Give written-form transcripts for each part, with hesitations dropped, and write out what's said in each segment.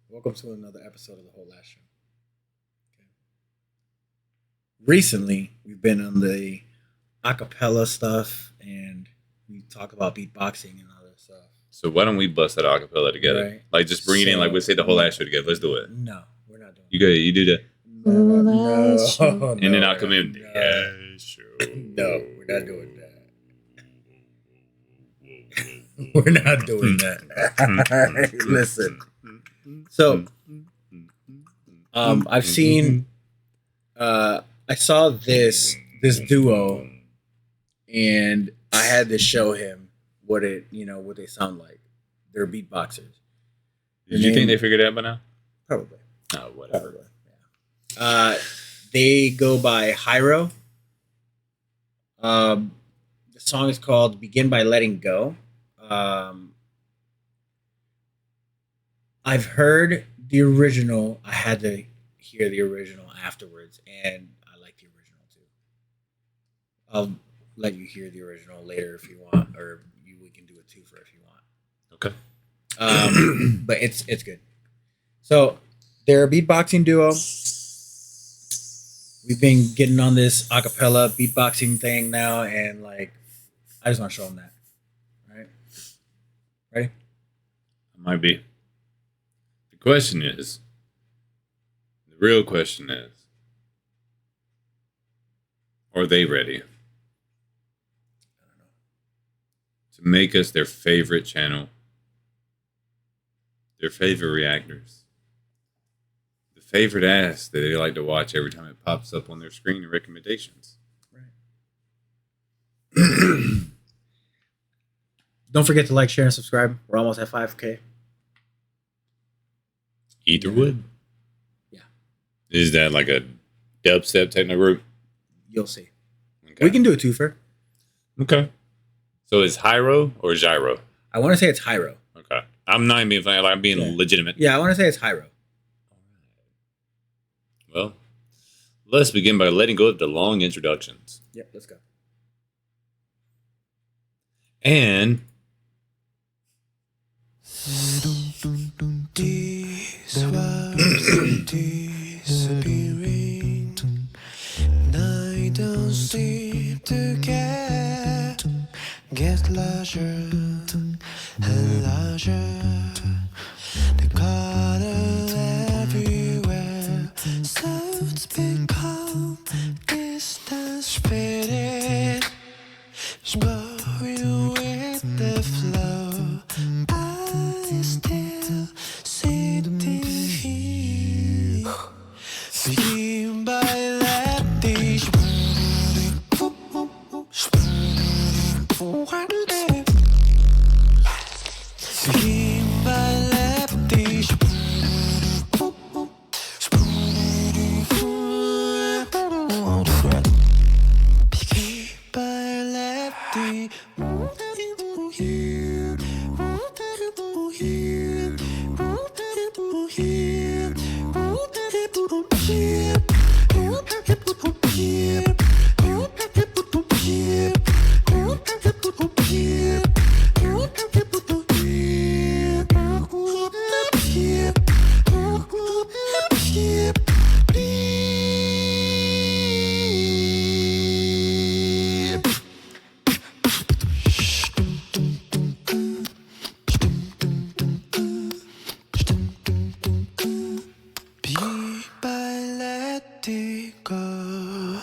Welcome to another episode of the Whole Last Show. Okay. Recently, we've been on the acapella stuff, and we talk about beatboxing and other stuff. So why don't we bust that acapella together? Right. Like just bring it in, like we'll say the whole last show together. Let's do it. No, we're not doing. You go. You do that, No, and then I'll come in. No, Yeah, sure. no, we're not doing that. We're not doing that. Listen. So, I've seen. I saw this duo, and I had to show him what they sound like. They're beatboxers. Did you think they figured it out by now? Probably. Oh, whatever. Probably. Yeah. They go by Jairo. The song is called "Begin by Letting Go." I've heard the original. I had to hear the original afterwards, and I like the original too. I'll let you hear the original later if you want, or we can do a twofer if you want. Okay. But it's good. So they're a beatboxing duo. We've been getting on this acapella beatboxing thing now, and I just want to show them that. All right, ready? Might be. The real question is, are they ready I don't know. to make us their favorite channel, their favorite reactors, the favorite ass that they like to watch every time it pops up on their screen in recommendations? Right. Don't forget to like, share, and subscribe. We're almost at 5K. Either would. Yeah. Is that like a dubstep techno group? You'll see. Okay. We can do a twofer. Okay. So is Jairo or Jairo? I want to say it's Jairo. Okay. I'm not even being funny. I'm being Yeah. legitimate. Yeah, I want to say it's Jairo. Well, let's begin by letting go of the long introductions. Yep, let's go. And disappearing. I don't seem to get larger and larger. The color everywhere, so it's become distance faded. Blowing with the flow, I still sitting here. Begin by letting begin by letting begin by letting go.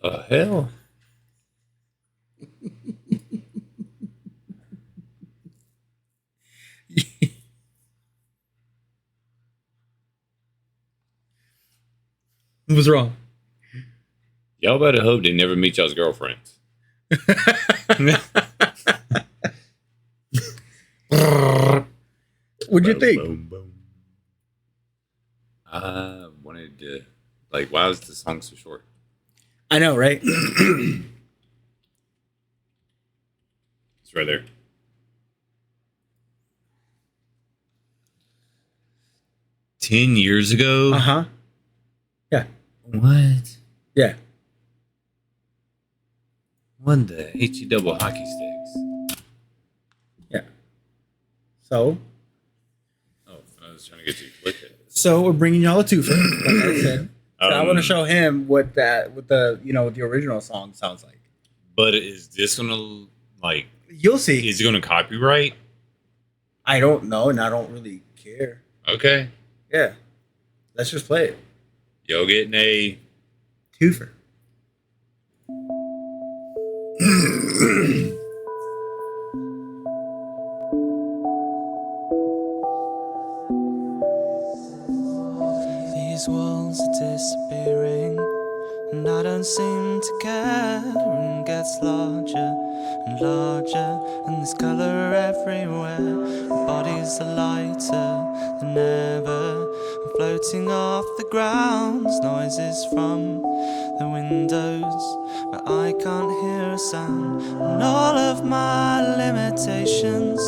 the hell? What's wrong? Y'all better hope they never meet y'all's girlfriends. What'd you think? Boom, boom. I wanted to, why was the song so short? I know, right? It's right there. $10 ago? Uh-huh. Yeah. What? Yeah. What the HE double hockey sticks? Yeah. So? Oh, was trying to get you with it. So we're bringing y'all a twofer, like I said. So I want to show him what the original song sounds like. But is this gonna like? You'll see. Is it gonna copyright? I don't know, and I don't really care. Okay. Yeah, let's just play it. Yo, getting a Twofer. These walls are disappearing, and I don't seem to care. And gets larger and larger, and there's color everywhere. My bodies are lighter than ever. I'm floating off the ground, noises from the windows, but I can't hear a sound. And all of my limitations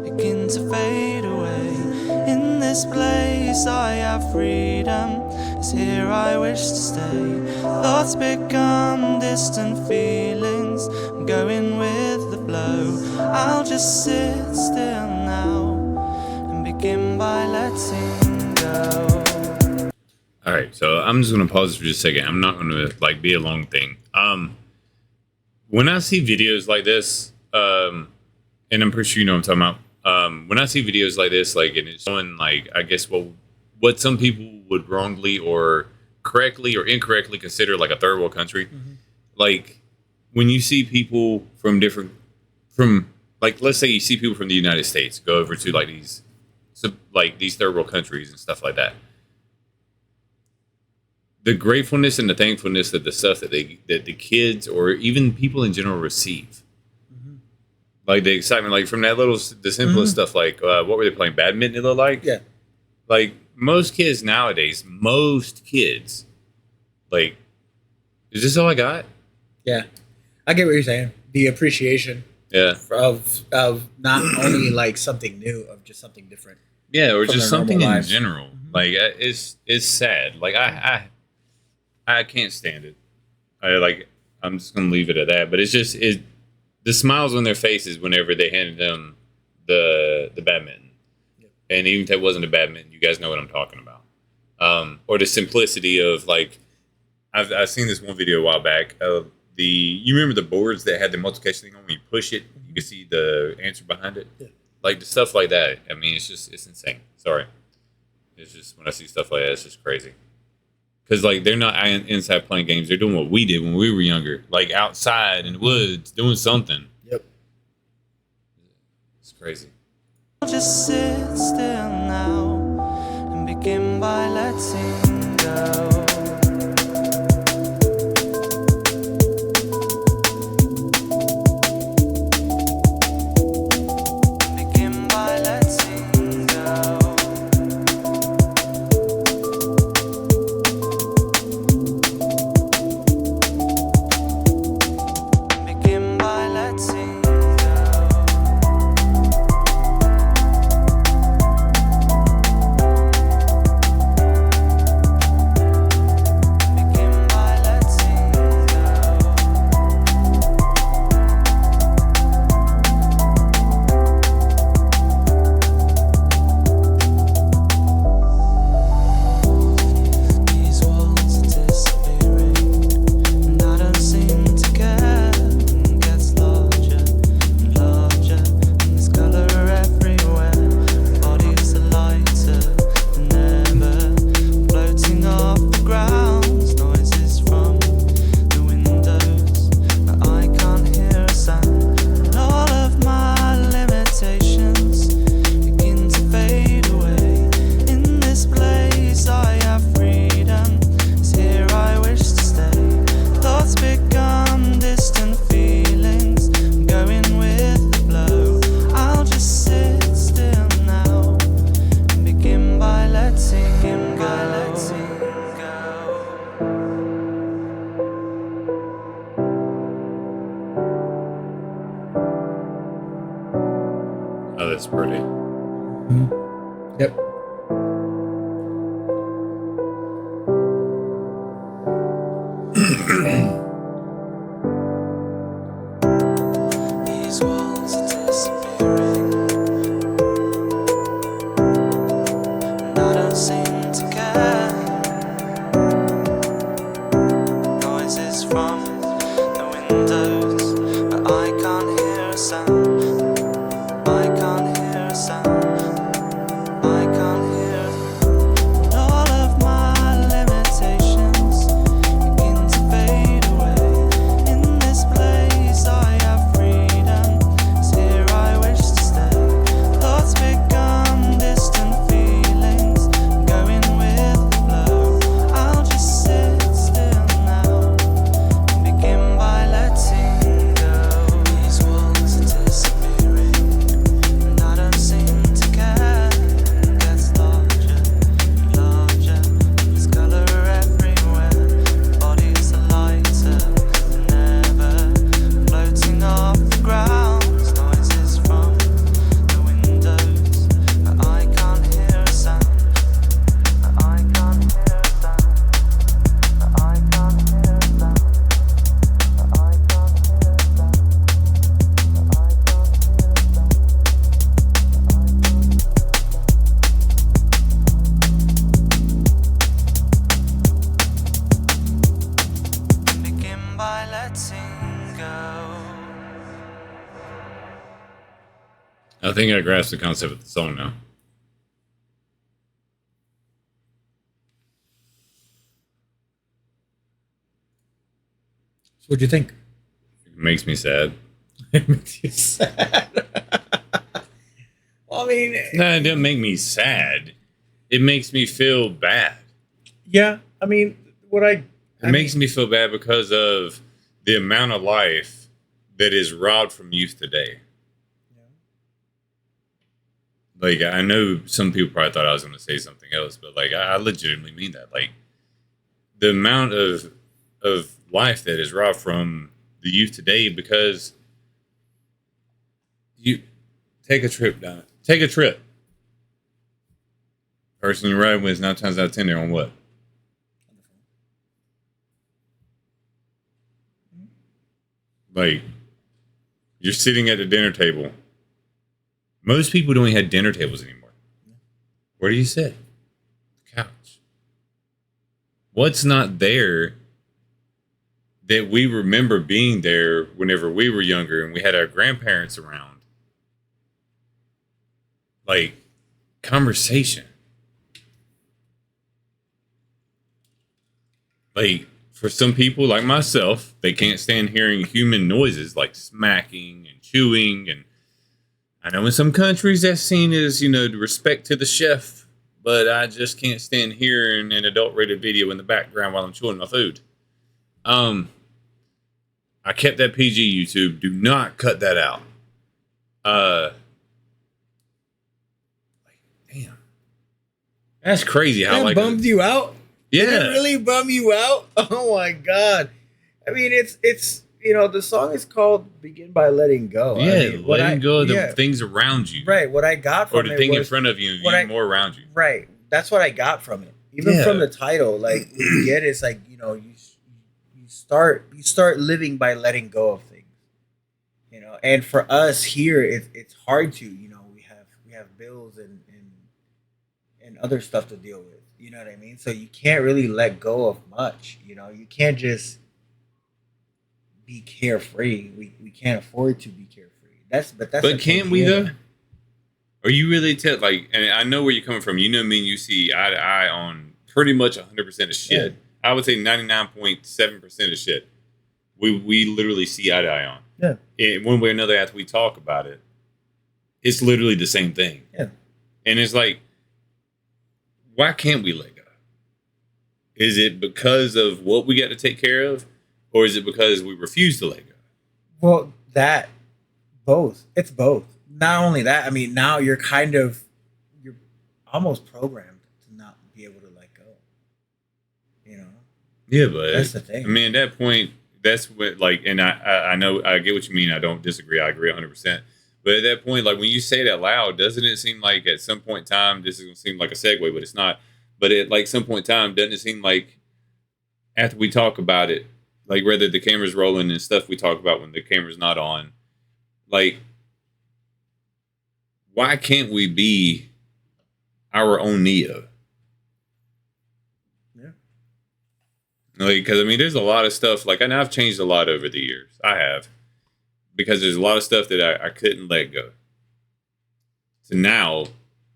begin to fade away. In this place I have freedom, it's here I wish to stay. Thoughts become distant feelings, I'm going with the flow. I'll just sit still now and begin by letting go. Alright, so I'm just gonna pause for just a second. I'm not gonna like be a long thing. When I see videos like this, and I'm pretty sure you know what I'm talking about. When I see videos like this, like, and it's showing like, I guess what some people would wrongly or correctly or incorrectly consider like a third world country. Like when you see people from like, let's say you see people from the United States go over to like these third world countries and stuff like that. The gratefulness and the thankfulness that the stuff that the kids or even people in general receive. Like the excitement, like from that the simplest stuff, like what were they playing? Badminton, it looked like? Yeah. Like most kids nowadays, like, is this all I got? Yeah, I get what you're saying. The appreciation, Yeah. of not only like something new, of just something different. Yeah, or From just their something normal in lives. general. Like it's sad. Like I can't stand it. I'm just gonna leave it at that. But it's just the smiles on their faces whenever they handed them the badminton. Yep. And even if that wasn't a badminton, you guys know what I'm talking about. Or the simplicity of like I've seen this one video a while back of you remember the boards that had the multiplication thing on when you push it, you can see the answer behind it. Yeah. Like the stuff like that. I mean, it's insane. Sorry. It's just when I see stuff like that, it's just crazy. Because, like, they're not inside playing games. They're doing what we did when we were younger. Like, outside in the woods, doing something. Yep. It's crazy. I'll just sit still now and begin by letting go. Begin by letting go. Begin by letting go. Begin by letting go. These walls are disappearing, and I don't seem to care. It gets larger and larger, and there's color everywhere. Bodies are lighter than ever, floating off the ground. Noises from the windows, but I can't hear a sound. And all of my limitations begin to fade away. In this place I have freedom, it's here I wish to stay. Thoughts become distant feelings, I'm going with the flow. I'll just sit still now and begin by letting go. Oh, that's pretty. Yep. These walls are disappearing, think I grasped the concept of the song now. So what'd you think? It makes me sad. It makes you sad. Well, I mean, No, it doesn't make me sad. It makes me feel bad. yeah. I mean, It makes me feel bad because of the amount of life that is robbed from youth today. Like, I know some people probably thought I was going to say something else, but like, I legitimately mean that. Like, the amount of life that is robbed from the youth today because you take a trip down. Take a trip. Person you ride with is 9 times out of 10 they're on what? Like, you're sitting at the dinner table. Most people don't even have dinner tables anymore. Where do you sit? The couch. What's not there that we remember being there whenever we were younger and we had our grandparents around? Like, conversation. Like, for some people like myself, they can't stand hearing human noises like smacking and chewing. And I know in some countries that's seen as, respect to the chef, but I just can't stand hearing an adult rated video in the background while I'm chewing my food. I kept that PG, YouTube. Do not cut that out. Damn. That's crazy how that bummed you out. Yeah. Did it really bum you out? Oh my god! I mean, it's the song is called "Begin by Letting Go." Yeah, I mean, letting go of the things around you. Right. What I got from or the thing in front of you and viewing more around you. Right. That's what I got from it. Even from the title, like what you get is like you start living by letting go of things. And for us here, it's hard to. We have bills and other stuff to deal with. You know what I mean? So you can't really let go of much. You can't just be carefree. We can't afford to be carefree. But can't we though? Are you really and I know where you're coming from. You know me and you see eye to eye on pretty much 100% of shit. Yeah. I would say 99.7% of shit. We literally see eye to eye on. Yeah. And one way or another, after we talk about it, it's literally the same thing. Yeah. And it's like, why can't we let go? Is it because of what we got to take care of? Or is it because we refuse to let go? Well, both. It's both. Not only that, I mean, now you're almost programmed to not be able to let go. Yeah, but that's the thing. I mean, at that point, that's what, and I know, I get what you mean. I don't disagree. I agree 100%. But at that point, when you say it out loud, doesn't it seem like at some point in time, this is going to seem like a segue, but it's not. But at some point in time, doesn't it seem like after we talk about it, whether the camera's rolling and stuff we talk about when the camera's not on, why can't we be our own Neo? Yeah. Because, I mean, there's a lot of stuff, and I've changed a lot over the years. I have. Because there's a lot of stuff that I couldn't let go. So now,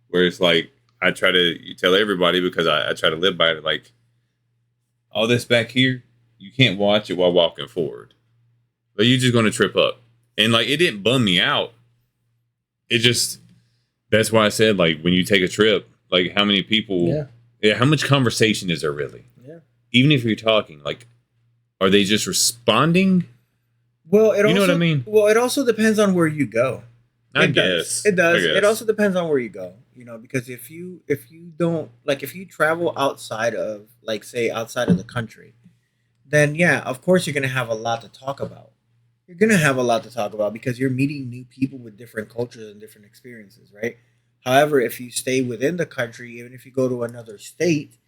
where it's I try to tell everybody because I try to live by it, all this back here, you can't watch it while walking forward. You're just going to trip up. And, it didn't bum me out. It just, that's why I said, when you take a trip, how many people, how much conversation is there really? Yeah. Even if you're talking, are they just responding? Well, you know what I mean? Well, it also depends on where you go. I guess. It does. It also depends on where you go. Because if you don't if you travel outside of say outside of the country, then yeah, of course you're gonna have a lot to talk about. You're gonna have a lot to talk about because you're meeting new people with different cultures and different experiences, right? However, if you stay within the country, even if you go to another state,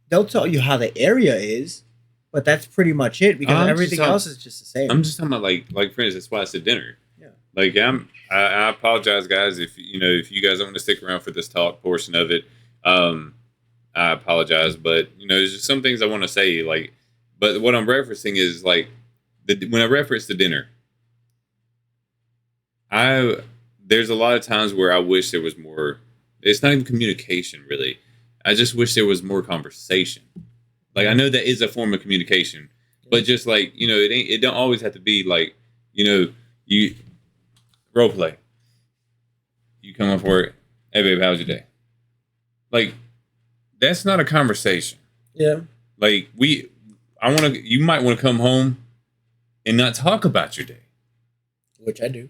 they'll tell you how the area is. But that's pretty much it because everything else is just the same. I'm just talking about for instance, that's why I said dinner. Yeah. I apologize, guys, if you guys don't want to stick around for this talk portion of it. I apologize, but there's just some things I want to say. But what I'm referencing is when I reference the dinner, there's a lot of times where I wish there was more. It's not even communication, really. I just wish there was more conversation. Like, I know that is a form of communication, but just like, you know, it don't always have to be like, you know, you role play. You come up for it. Hey, babe, how's your day? Like, that's not a conversation. Yeah. Like, you might want to come home and not talk about your day. Which I do.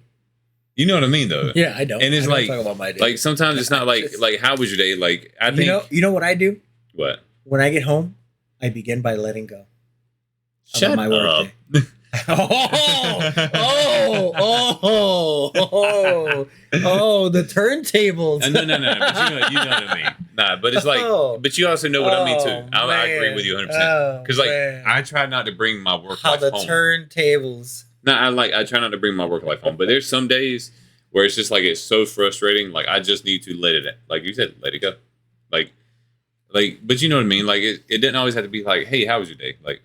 You know what I mean, though. Yeah, I don't. And it's I don't like, talk about my day. like sometimes it's not like how was your day? Like, I think You know what I do? what? When I get home, I begin by letting go. Shut about my work up. day. The turntables. No. But you know what I mean. Nah, but it's like, but you also know what I mean too. I agree with you 100%. Because like, I try not to bring my work life home. Turntables. No, I try not to bring my work life home. But there's some days where it's just like it's so frustrating. Like I just need to let it, like you said, let it go. Like, but you know what I mean. Like it didn't always have to be like, hey, how was your day? Like,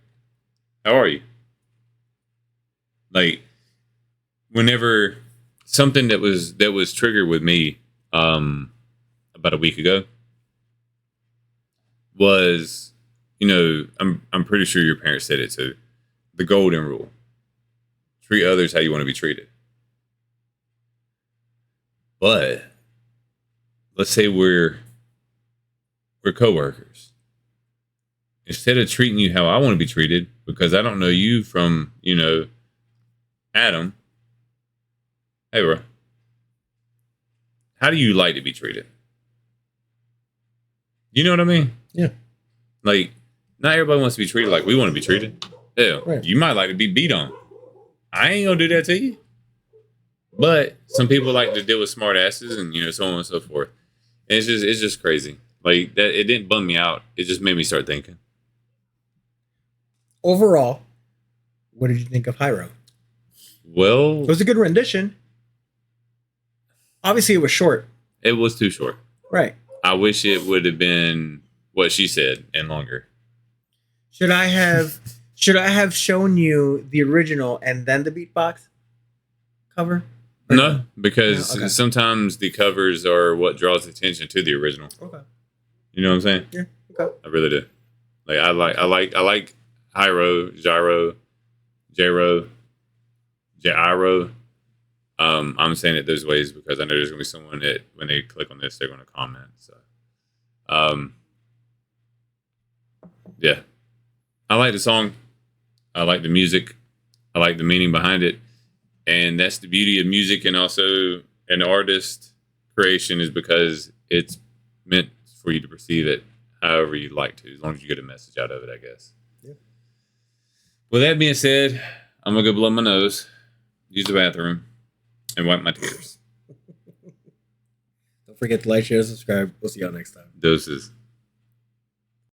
how are you? Like, whenever something that was triggered with me about a week ago was, you know, I'm pretty sure your parents said it too. The golden rule. Treat others how you want to be treated. But let's say we're coworkers. Instead of treating you how I want to be treated, because I don't know you from, you know, Adam. Hey, bro. How do you like to be treated? You know what I mean? Yeah. Like, not everybody wants to be treated like we want to be treated. Hell, Right. You might like to be beat on. I ain't gonna do that to you. But some people like to deal with smart asses and, you know, so on and so forth. And it's just crazy. Like that, it didn't bum me out. It just made me start thinking. Overall, what did you think of Jairo? Well, It was a good rendition. Obviously, it was short. it was too short. Right. I wish it would have been what she said and longer. Should I have shown you the original and then the beatbox cover? Or No, because No? Okay. sometimes the covers are what draws attention to the original. Okay. You know what I'm saying? Yeah. Okay. I really do. Like I like Jairo. I'm saying it those ways because I know there's gonna be someone that when they click on this, they're gonna comment. So, yeah, I like the song. I like the music. I like the meaning behind it, and that's the beauty of music and also an artist creation is because it's meant for you to perceive it however you like to, as long as you get a message out of it, I guess. Yeah. With that being said, I'm gonna go blow my nose, use the bathroom, and wipe my tears. Don't forget to like, share, subscribe. We'll see y'all next time. Doses.